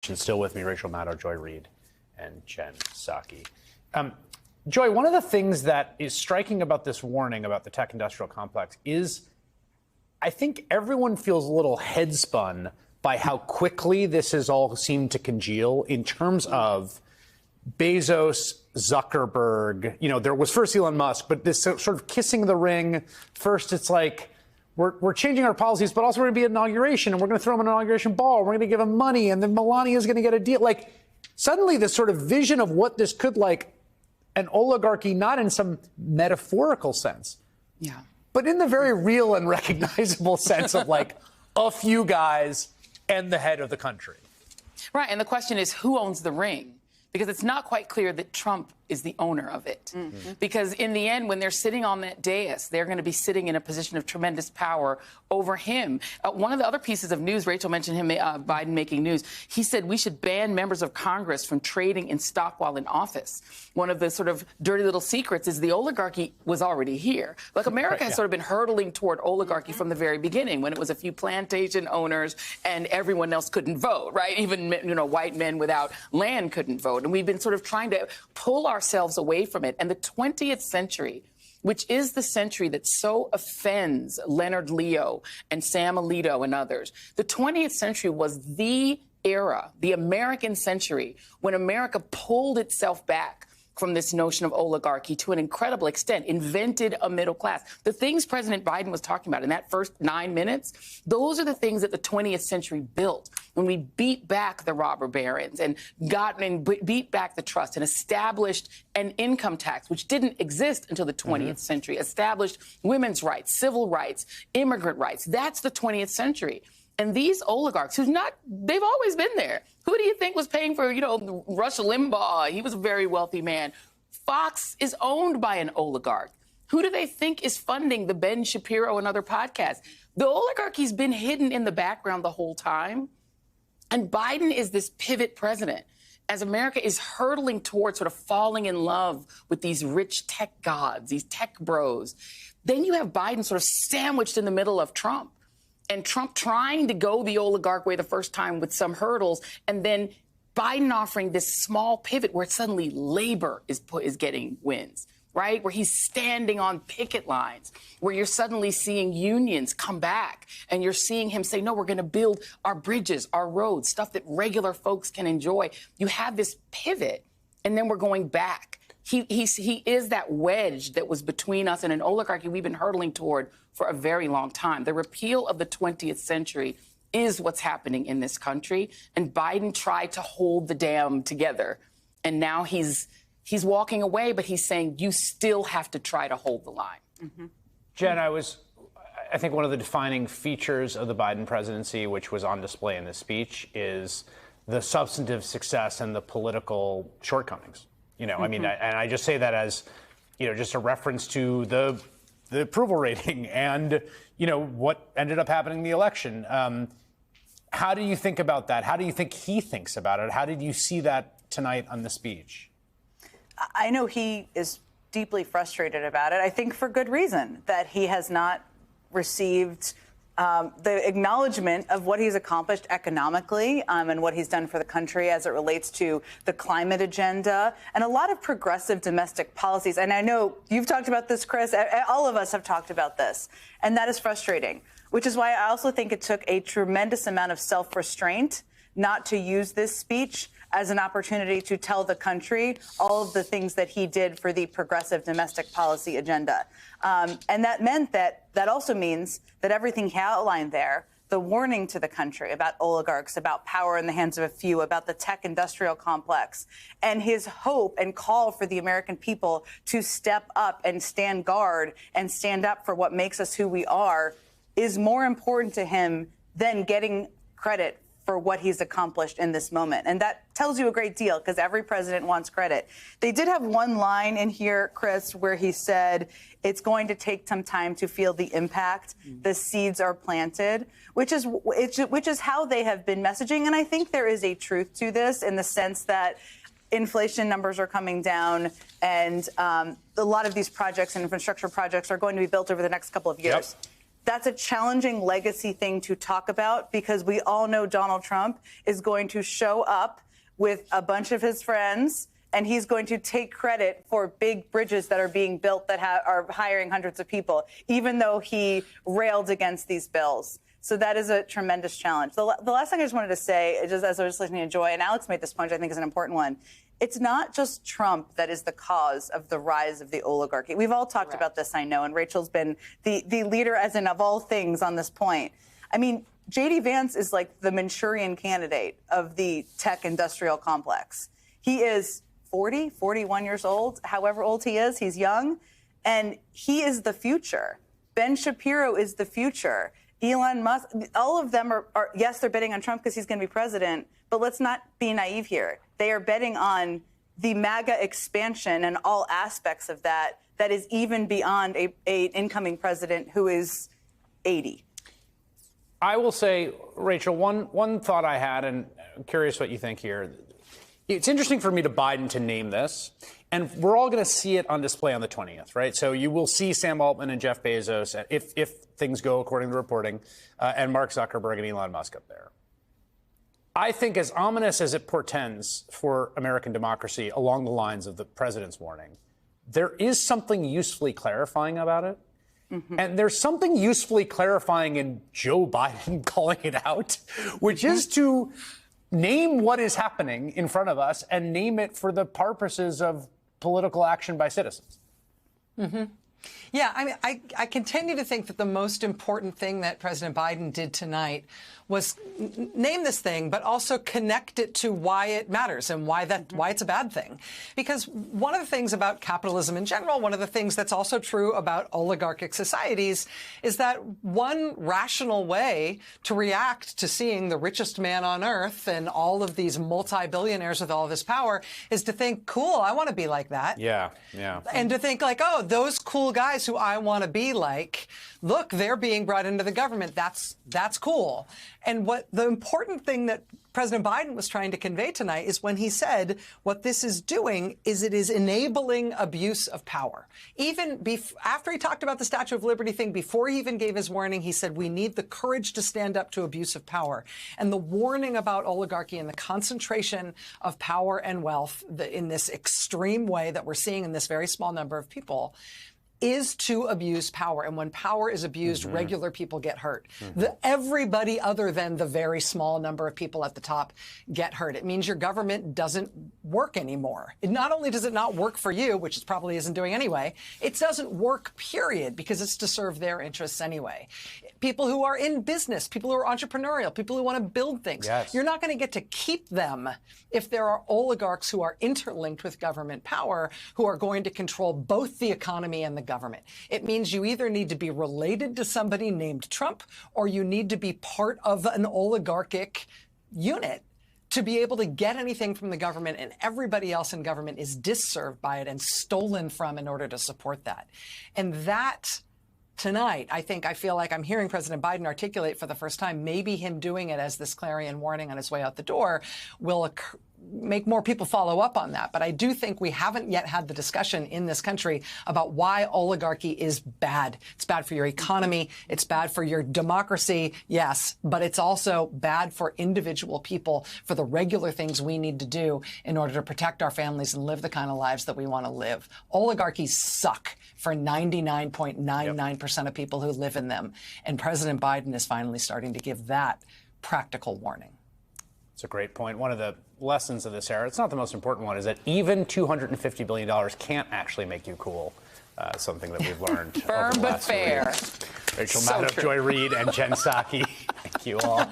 And still with me, Rachel Maddow, Joy Reid, and Jen Psaki. Joy, one of the things that is striking about this warning about the tech industrial complex is I think everyone feels a little headspun by how quickly this has all seemed to congeal in terms of Bezos, Zuckerberg. You know, there was first Elon Musk, but this sort of kissing the ring. First, it's like, we're changing our policies, but also we're going to be at inauguration, and we're going to throw him an inauguration ball. We're going to give him money, and then Melania is going to get a deal. Like, suddenly this sort of vision of what this could like an oligarchy, not in some metaphorical sense, but in the very real and recognizable sense of like a few guys and the head of the country. Right. And the question is, who owns the ring? Because it's not quite clear that Trump is the owner of it. Because in the end, when they're sitting on that dais, they're going to be sitting in a position of tremendous power over him. One of the other pieces of news, Rachel mentioned him, Biden making news. He said we should ban members of Congress from trading in stock while in office. One of the sort of dirty little secrets is the oligarchy was already here. Like America has sort of been hurtling toward oligarchy from the very beginning, when it was a few plantation owners and everyone else couldn't vote, right? Even, you know, white men without land couldn't vote. And we've been sort of trying to pull ourselves away from it. And the 20th century, which is the century that so offends Leonard Leo and Sam Alito and others, the 20th century was the era, the American century, when America pulled itself back from this notion of oligarchy to an incredible extent, invented a middle class. The things President Biden was talking about in that first 9 minutes, those are the things that the 20th century built when we beat back the robber barons and beat back the trust and established an income tax, which didn't exist until the 20th century, established women's rights, civil rights, immigrant rights. That's the 20th century. And these oligarchs, they've always been there. Who do you think was paying for, you know, Rush Limbaugh? He was a very wealthy man. Fox is owned by an oligarch. Who do they think is funding the Ben Shapiro and other podcasts? The oligarchy's been hidden in the background the whole time. And Biden is this pivot president as America is hurtling towards sort of falling in love with these rich tech gods, these tech bros. Then you have Biden sort of sandwiched in the middle of Trump. And Trump trying to go the oligarch way the first time with some hurdles, and then Biden offering this small pivot where suddenly labor is getting wins, right? Where he's standing on picket lines, where you're suddenly seeing unions come back, and you're seeing him say, no, we're going to build our bridges, our roads, stuff that regular folks can enjoy. You have this pivot, and then we're going back. He is that wedge that was between us and an oligarchy we've been hurtling toward for a very long time. The repeal of the 20th century is what's happening in this country. And Biden tried to hold the dam together. And now he's walking away, but he's saying you still have to try to hold the line. Jen, I think one of the defining features of the Biden presidency, which was on display in this speech, is the substantive success and the political shortcomings. You know, I mean, and I just say that as, you know, just a reference to the approval rating and, you know, what ended up happening in the election. How do you think about that? How do you think he thinks about it? How did you see that tonight on the speech? I know he is deeply frustrated about it. I think for good reason, that he has not received the acknowledgement of what he's accomplished economically and what he's done for the country as it relates to the climate agenda and a lot of progressive domestic policies. And I know you've talked about this, Chris. All of us have talked about this. And that is frustrating, which is why I also think it took a tremendous amount of self-restraint not to use this speech as an opportunity to tell the country all of the things that he did for the progressive domestic policy agenda. And that meant that also means that everything he outlined there, the warning to the country about oligarchs, about power in the hands of a few, about the tech industrial complex, and his hope and call for the American people to step up and stand guard and stand up for what makes us who we are, is more important to him than getting credit for what he's accomplished in this moment. And that tells you a great deal, because every president wants credit. They did have one line in here, Chris, where he said it's going to take some time to feel the impact. The seeds are planted, which is how they have been messaging. And I think there is a truth to this in the sense that inflation numbers are coming down, and a lot of these projects and infrastructure projects are going to be built over the next couple of years. that's a challenging legacy thing to talk about because we all know Donald Trump is going to show up with a bunch of his friends and he's going to take credit for big bridges that are being built that are hiring hundreds of people, even though he railed against these bills. So that is a tremendous challenge. The last thing I just wanted to say, just as I was listening to Joy, and Alex made this point, I think is an important one. It's not just Trump that is the cause of the rise of the oligarchy. We've all talked about this, I know, and Rachel's been the leader, as in of all things, on this point. I mean, J.D. Vance is like the Manchurian candidate of the tech industrial complex. He is 40, 41 years old, however old he is, he's young, and he is the future. Ben Shapiro is the future. Elon Musk, all of them are yes, they're betting on Trump because he's going to be president, but let's not be naive here. They are betting on the MAGA expansion and all aspects of that is even beyond a incoming president who is 80. I will say, Rachel, one thought I had, and I'm curious what you think here. It's interesting for me to Biden to name this, and we're all going to see it on display on the 20th, right? So you will see Sam Altman and Jeff Bezos, if things go according to reporting, and Mark Zuckerberg and Elon Musk up there. I think as ominous as it portends for American democracy along the lines of the president's warning, there is something usefully clarifying about it. Mm-hmm. And there's something usefully clarifying in Joe Biden calling it out, which is to name what is happening in front of us and name it for the purposes of political action by citizens. Mm-hmm. Yeah, I mean, I continue to think that the most important thing that President Biden did tonight was name this thing, but also connect it to why it matters and why it's a bad thing. Because one of the things about capitalism in general, one of the things that's also true about oligarchic societies is that one rational way to react to seeing the richest man on earth and all of these multi-billionaires with all of this power is to think, cool, I want to be like that. Yeah. And to think like, oh, those cool guys who I want to be like, look, they're being brought into the government. That's cool. And what the important thing that President Biden was trying to convey tonight is when he said what this is doing is it is enabling abuse of power. Even after he talked about the Statue of Liberty thing, before he even gave his warning, he said we need the courage to stand up to abuse of power. And the warning about oligarchy and the concentration of power and wealth in this extreme way that we're seeing in this very small number of people is to abuse power. And when power is abused, regular people get hurt. Everybody other than the very small number of people at the top get hurt. It means your government doesn't work anymore. Not only does it not work for you, which it probably isn't doing anyway, it doesn't work, period, because it's to serve their interests anyway. People who are in business, people who are entrepreneurial, people who want to build things. Yes. You're not going to get to keep them if there are oligarchs who are interlinked with government power who are going to control both the economy and the government. It means you either need to be related to somebody named Trump or you need to be part of an oligarchic unit to be able to get anything from the government, and everybody else in government is disserved by it and stolen from in order to support that. And that tonight, I feel like I'm hearing President Biden articulate for the first time, maybe him doing it as this clarion warning on his way out the door will make more people follow up on that. But I do think we haven't yet had the discussion in this country about why oligarchy is bad. It's bad for your economy. It's bad for your democracy, yes, but it's also bad for individual people, for the regular things we need to do in order to protect our families and live the kind of lives that we want to live. Oligarchies suck for 99.99% of people who live in them. And President Biden is finally starting to give that practical warning. It's a great point. One of the lessons of this era, it's not the most important one, is that even $250 billion can't actually make you cool. Something that we've learned. Firm over the but last fair. Rachel So Maddow, true. Joy Reid, and Jen Psaki. Thank you all.